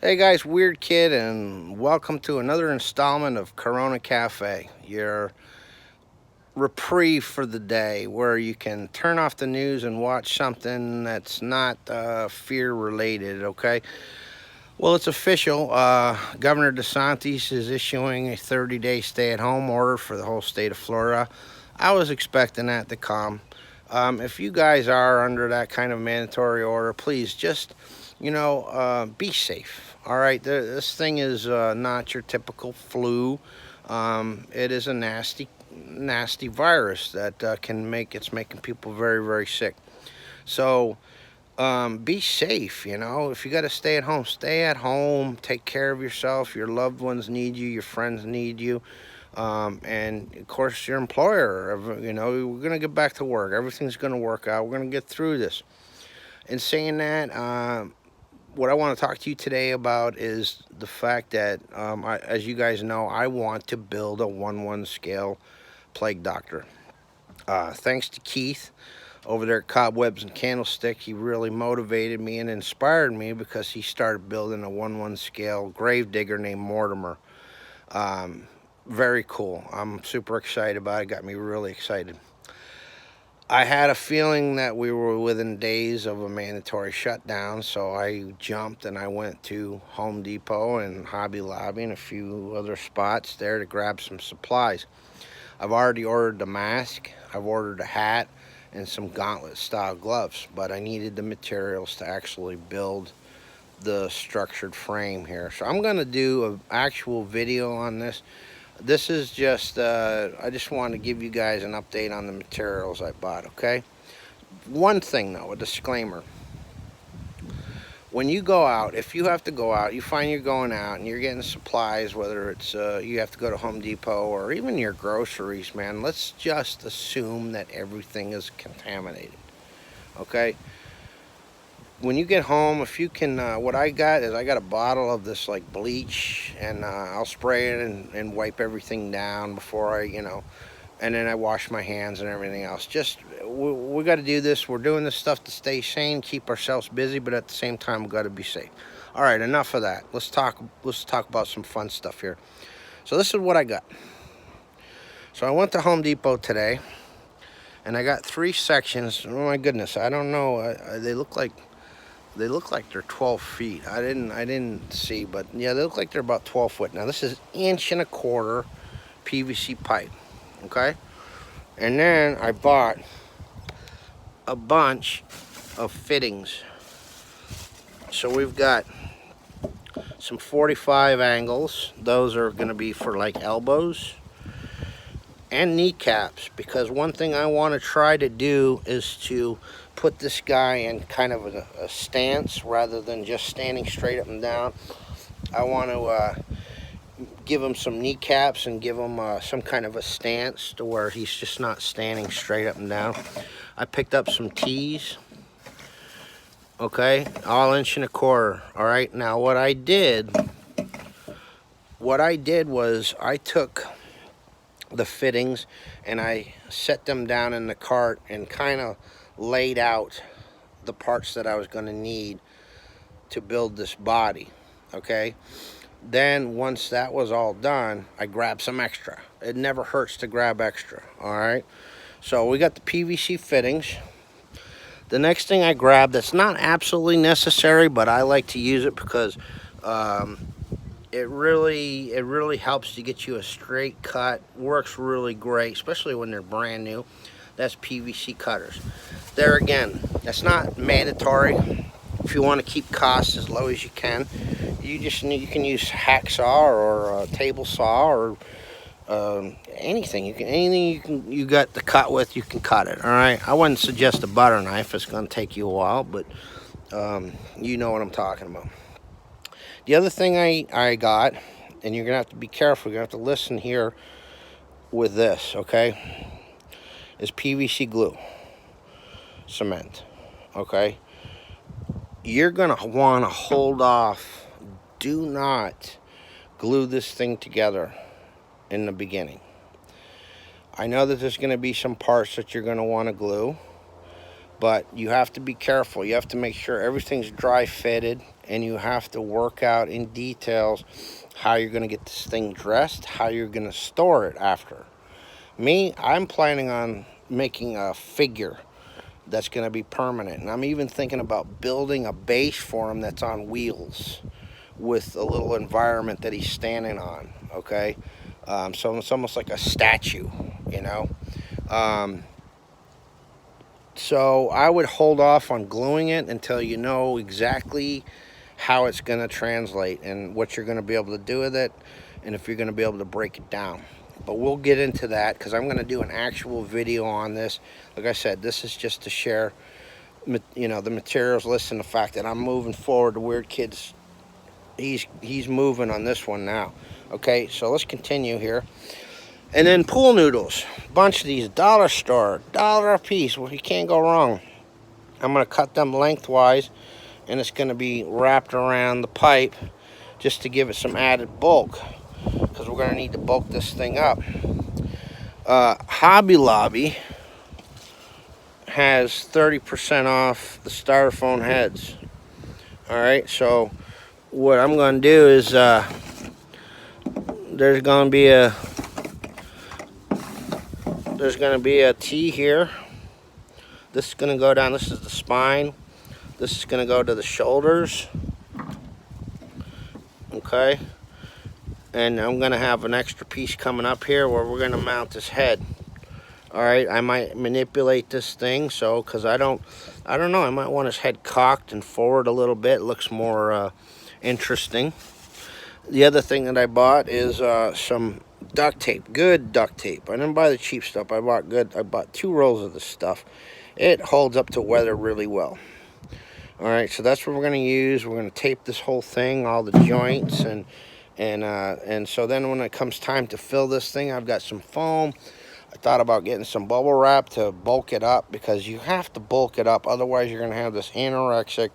Hey guys, Weird Kid, and welcome to another installment of Corona Cafe, your reprieve for the day where you can turn off the news and watch something that's not fear related, okay? Well, it's official. Governor DeSantis is issuing a 30-day stay at home order for the whole state of Florida. I was expecting that to come. If you guys are under that kind of mandatory order, please just, be safe. All right, this thing is not your typical flu. It is a nasty, nasty virus that it's making people very, very sick. So be safe. If you got to stay at home, take care of yourself. Your loved ones need you, your friends need you, and of course your employer. We're going to get back to work. Everything's going to work out. We're going to get through this. In saying that, what I want to talk to you today about is the fact that, as you guys know, I want to build a 1-1 scale Plague Doctor. Thanks to Keith over there at Cobwebs and Candlestick, he really motivated me and inspired me because he started building a 1-1 scale gravedigger named Mortimer. Very cool. I'm super excited about it. Got me really excited. I had a feeling that we were within days of a mandatory shutdown, so I jumped and I went to Home Depot and Hobby Lobby and a few other spots there to grab some supplies. I've already ordered the mask, I've ordered a hat, and some gauntlet style gloves, but I needed the materials to actually build the structured frame here. So I'm going to do an actual video on this. This is just, I just want to give you guys an update on the materials I bought, okay? One thing though, a disclaimer. When you go out, if you have to go out, you find you're going out and you're getting supplies, whether it's you have to go to Home Depot or even your groceries, man, let's just assume that everything is contaminated, okay? When you get home, if you can, what I got is I got a bottle of this like bleach, and I'll spray it and wipe everything down before and then I wash my hands and everything else. Just we got to do this. We're doing this stuff to stay sane, keep ourselves busy, but at the same time, we got to be safe. All right, enough of that. Let's talk. Let's talk about some fun stuff here. So this is what I got. So I went to Home Depot today, and I got 3 sections. Oh my goodness, I don't know. They look like they're 12 feet. I didn't see, but yeah, they look like they're about 12 foot. Now this is 1.25 inch PVC pipe. Okay, and then I bought a bunch of fittings. So we've got some 45 angles. Those are going to be for like elbows and kneecaps, because one thing I want to try to do is to put this guy in kind of a stance rather than just standing straight up and down. I want to give him some kneecaps and give him some kind of a stance to where he's just not standing straight up and down. I picked up some tees, okay, all 1.25 inches. All right, now what I did was I took the fittings and I set them down in the cart and kind of laid out the parts that I was going to need to build this body, okay? Then once that was all done, I grabbed some extra. It never hurts to grab extra, all right? So we got the PVC fittings. The next thing I grabbed, that's not absolutely necessary, but I like to use it because it really helps to get you a straight cut. Works really great, especially when they're brand new. That's PVC cutters. There again, that's not mandatory. If you want to keep costs as low as you can, you can use hacksaw or a table saw or anything. You got the cut with, you can cut it. All right. I wouldn't suggest a butter knife. It's going to take you a while, but you know what I'm talking about. The other thing I got, and you're gonna have to be careful. You're gonna have to listen here with this, okay? Is PVC glue, cement, okay? You're gonna want to hold off. Do not glue this thing together in the beginning. I know that there's going to be some parts that you're going to want to glue, but you have to be careful. You have to make sure everything's dry fitted and you have to work out in details how you're going to get this thing dressed, how you're going to store it after. Me, I'm planning on making a figure that's going to be permanent, and I'm even thinking about building a base for him that's on wheels with a little environment that he's standing on, okay? So it's almost like a statue, you know? So I would hold off on gluing it until you know exactly how it's going to translate and what you're going to be able to do with it, and if you're going to be able to break it down. But we'll get into that because I'm going to do an actual video on this. Like I said, this is just to share, you know, the materials, listen, the fact that I'm moving forward. The Weird Kids, he's moving on this one now. Okay, so let's continue here. And then pool noodles, bunch of these, dollar store, $1 a piece. Well, you can't go wrong. I'm going to cut them lengthwise, and it's going to be wrapped around the pipe just to give it some added bulk, because we're going to need to bulk this thing up. Hobby Lobby has 30% off the styrofoam heads. All right, so what I'm going to do is there's going to be a T here. This is going to go down. This is the spine. This is going to go to the shoulders. Okay. And I'm going to have an extra piece coming up here where we're going to mount this head. All right. I might manipulate this thing because I don't know. I might want his head cocked and forward a little bit. It looks more interesting. The other thing that I bought is some duct tape, good duct tape. I didn't buy the cheap stuff. I bought 2 rolls of this stuff. It holds up to weather really well. All right, so that's what we're going to use. We're going to tape this whole thing, all the joints, and so then when it comes time to fill this thing, I've got some foam. I thought about getting some bubble wrap to bulk it up, because you have to bulk it up, otherwise you're going to have this anorexic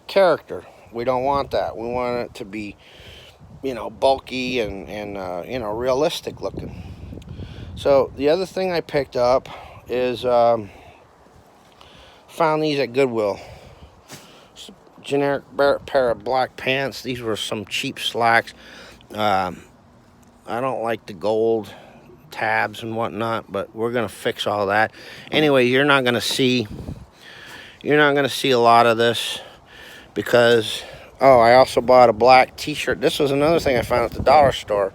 character. We don't want that. We want it to be, you know, bulky and you know, realistic looking. So the other thing I picked up is found these at Goodwill. Generic pair of black pants. These were some cheap slacks. I don't like the gold tabs and whatnot, but we're gonna fix all that. Anyway, you're not gonna see a lot of this, because I also bought a black t-shirt. This was another thing I found at the dollar store.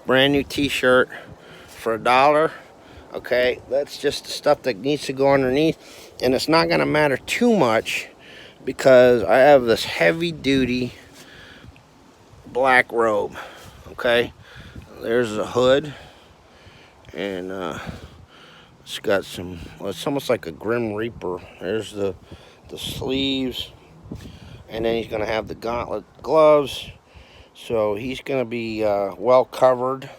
Brand new t-shirt for $1. Okay, that's just the stuff that needs to go underneath, and it's not gonna matter too much because I have this heavy duty black robe. Okay, there's a hood, and it's got some, well, it's almost like a Grim Reaper. There's the sleeves, and then he's going to have the gauntlet gloves, so he's going to be well covered.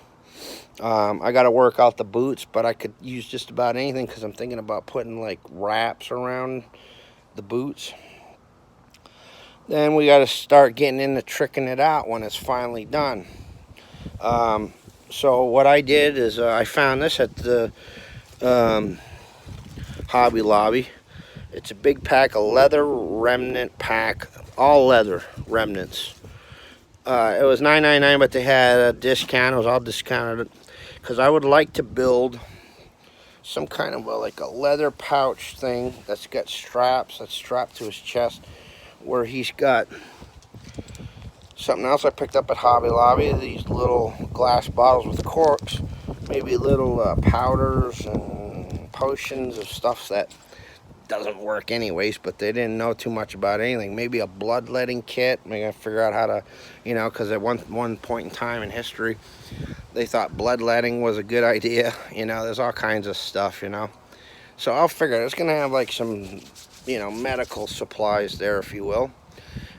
I got to work out the boots, but I could use just about anything because I'm thinking about putting like wraps around the boots. Then we got to start getting into tricking it out when it's finally done. So what I did is I found this at the Hobby Lobby. It's a big pack, a leather remnant pack, all leather remnants. It was $9.99, but they had a discount. It was all discounted because I would like to build some kind of like a leather pouch thing that's got straps, that's strapped to his chest, where he's got something else I picked up at Hobby Lobby, these little glass bottles with corks, maybe little powders and potions of stuff that doesn't work anyways, but they didn't know too much about anything. Maybe a bloodletting kit. Maybe I figure out how to, you know, because at one point in time in history, they thought bloodletting was a good idea. You know, there's all kinds of stuff, you know. So I'll figure it's going to have like some, you know, medical supplies there, if you will.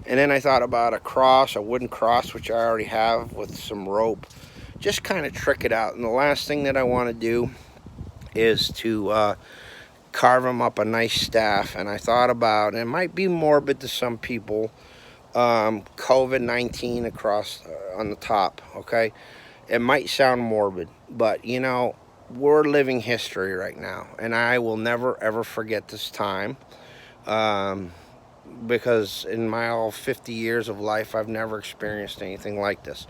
And then I thought about a cross, a wooden cross, which I already have with some rope. Just kind of trick it out. And the last thing that I want to do is to carve him up a nice staff. And I thought about, and it might be morbid to some people, COVID-19 across on the top, okay? It might sound morbid, but you know, we're living history right now, and I will never ever forget this time. because in my all 50 years of life, I've never experienced anything like this.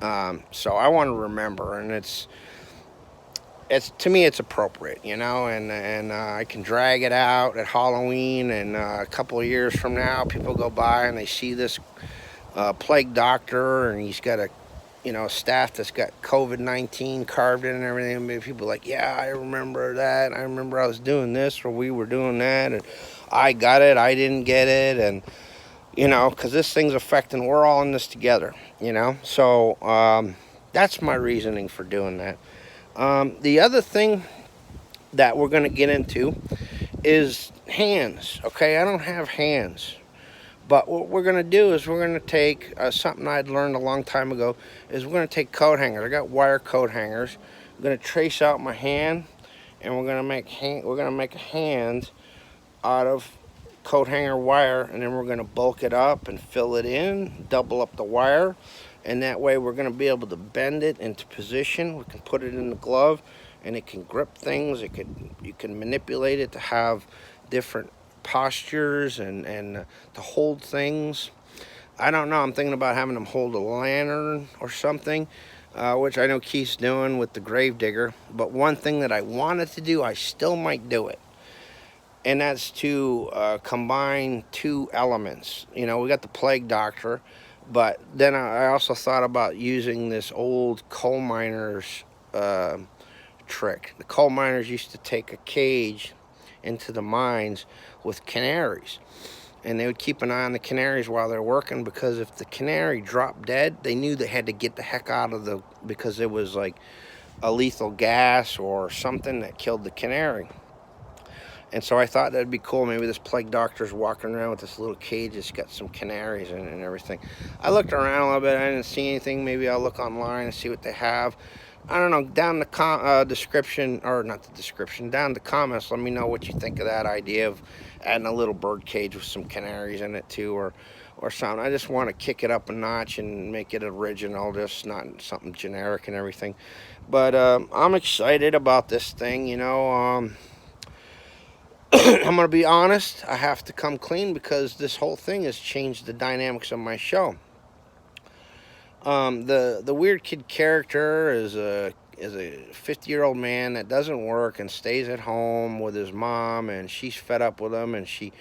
So I want to remember, and it's to me it's appropriate, and I can drag it out at Halloween, and a couple of years from now, people go by and they see this Plague Doctor, and he's got a staff that's got COVID-19 carved in and everything. And maybe people are like, yeah, I remember that. I remember I was doing this or we were doing that, and I got it. I didn't get it, and because this thing's affecting. We're all in this together. So that's my reasoning for doing that. The other thing that we're going to get into is hands. Okay, I don't have hands. But what we're going to do is we're going to take something I'd learned a long time ago is we're going to take coat hangers. I got wire coat hangers. I'm going to trace out my hand, and we're going to make a hand out of coat hanger wire, and then we're going to bulk it up and fill it in, double up the wire, and that way we're going to be able to bend it into position. We can put it in the glove, and it can grip things. You can manipulate it to have different postures and to hold things. I don't know. I'm thinking about having them hold a lantern or something, which I know Keith's doing with the Gravedigger. But one thing that I wanted to do, I still might do it, and that's to combine two elements. We got the Plague Doctor, but then I also thought about using this old coal miners trick. The coal miners used to take a cage into the mines with canaries, and they would keep an eye on the canaries while they're working, because if the canary dropped dead, they knew they had to get the heck out of because it was like a lethal gas or something that killed the canary. And so I thought that'd be cool. Maybe this Plague Doctor's walking around with this little cage that's got some canaries in it and everything. I looked around a little bit. I didn't see anything. Maybe I'll look online and see what they have. I don't know. Down the description, or not the description, down the comments, let me know what you think of that idea of adding a little bird cage with some canaries in it too, or something. I just want to kick it up a notch and make it original, just not something generic and everything. But I'm excited about this thing, I'm going to be honest. I have to come clean because this whole thing has changed the dynamics of my show. The weird kid character is a 50-year-old man that doesn't work and stays at home with his mom, and she's fed up with him, and she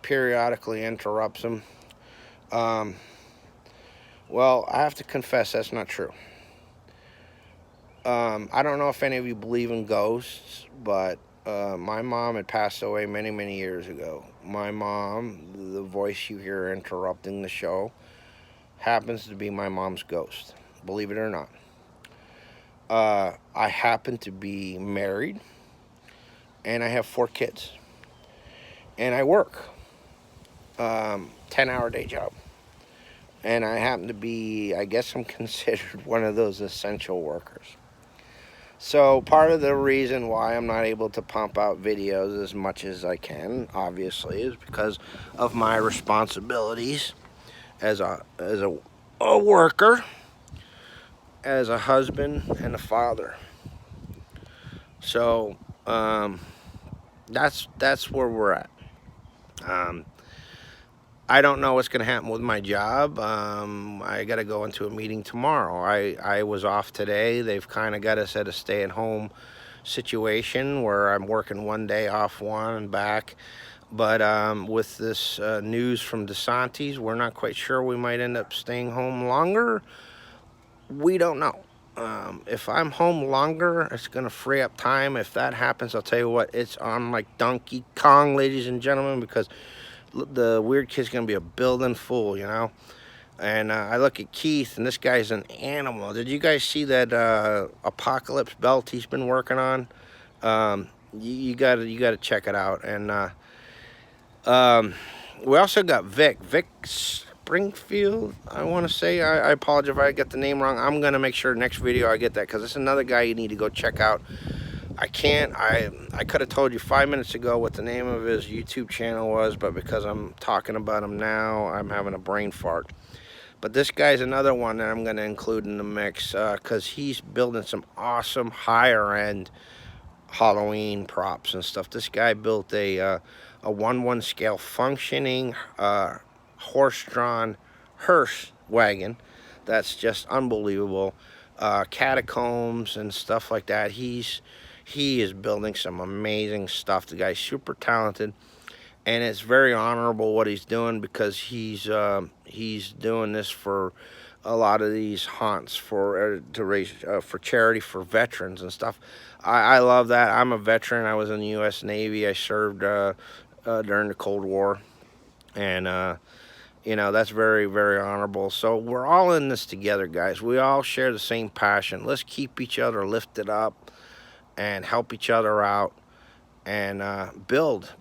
periodically interrupts him. Well, I have to confess that's not true. I don't know if any of you believe in ghosts, but my mom had passed away many, many years ago. My mom, the voice you hear interrupting the show, happens to be my mom's ghost, believe it or not. I happen to be married, and I have 4 kids, and I work 10-hour day job, and I happen to be, I guess I'm considered one of those essential workers. So part of the reason why I'm not able to pump out videos as much as I can, obviously, is because of my responsibilities as a worker, as a husband and a father. So that's where we're at. I don't know what's going to happen with my job. I got to go into a meeting tomorrow. I was off today. They've kind of got us at a stay-at-home situation where I'm working one day, off one, and back. But with this news from DeSantis, we're not quite sure. We might end up staying home longer. We don't know. If I'm home longer, it's going to free up time. If that happens, I'll tell you what, it's on like Donkey Kong, ladies and gentlemen, because the weird kid's going to be a building fool, And I look at Keith, and this guy's an animal. Did you guys see that apocalypse belt he's been working on? You gotta check it out. And we also got Vic Springfield, I want to say. I apologize if I get the name wrong. I'm gonna make sure next video I get that, because it's another guy you need to go check out. I could have told you 5 minutes ago what the name of his YouTube channel was, but because I'm talking about him now, I'm having a brain fart. But this guy's another one that I'm going to include in the mix, because he's building some awesome higher-end Halloween props and stuff. This guy built a a 1/1 scale functioning horse-drawn hearse wagon that's just unbelievable. Catacombs and stuff like that. He is building some amazing stuff. The guy's super talented, and it's very honorable what he's doing, because he's doing this for a lot of these haunts for to raise for charity for veterans and stuff. I love that. I'm a veteran. I was in the U.S. Navy. I served during the Cold War, and that's very, very honorable. So we're all in this together, guys. We all share the same passion. Let's keep each other lifted up and help each other out, and build,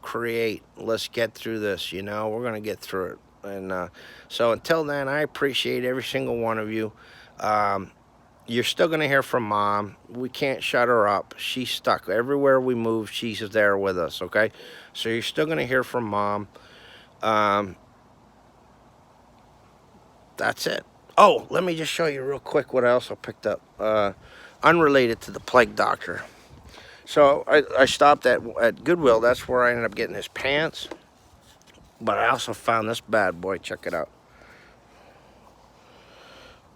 create. Let's get through this. We're going to get through it. And so until then, I appreciate every single one of you. You're still going to hear from Mom. We can't shut her up. She's stuck. Everywhere we move, she's there with us, okay? So you're still going to hear from Mom. That's it. Oh, let me just show you real quick what I also picked up. Unrelated to the Plague Doctor. So I stopped at Goodwill. That's where I ended up getting his pants. But I also found this bad boy. Check it out.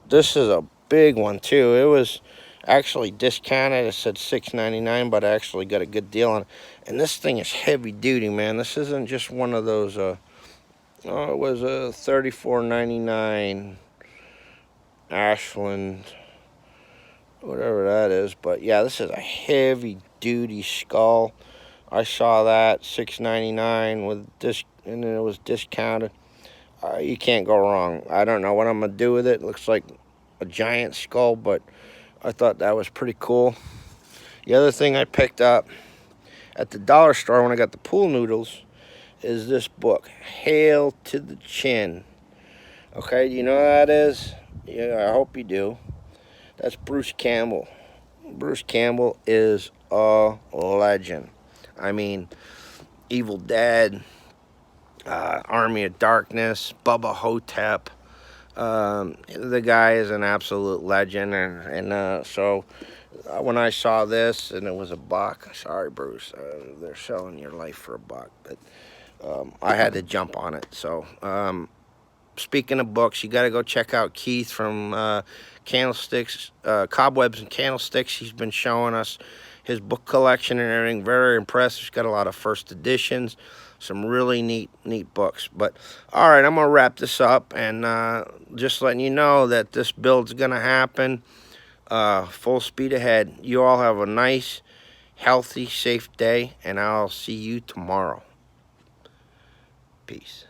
This is a big one too. It was actually discounted. It said $6.99, but I actually got a good deal on it. And this thing is heavy duty, man. This isn't just one of those. It was a $34.99 Ashland, whatever that is. But yeah, this is a heavy duty skull. I saw that $6.99 with this, and then it was discounted. You can't go wrong. I don't know what I'm gonna do with it. It looks like a giant skull, but I thought that was pretty cool. The other thing I picked up at the dollar store when I got the pool noodles is this book, Hail to the Chin. Okay, do you know what that is? Yeah, I hope you do. That's Bruce Campbell. Bruce Campbell is a legend. I mean, Evil Dead, Army of Darkness, Bubba Hotep. The guy is an absolute legend, and so when I saw this and it was $1, sorry Bruce, they're selling your life for $1, but I had to jump on it. So speaking of books, you got to go check out Keith from Candlesticks, Cobwebs and Candlesticks. He's been showing us his book collection and everything. Very impressed. He's got a lot of first editions, some really neat books. But all right, I'm gonna wrap this up, and just letting you know that this build's gonna happen. Full speed ahead. You all have a nice, healthy, safe day, and I'll see you tomorrow. Peace.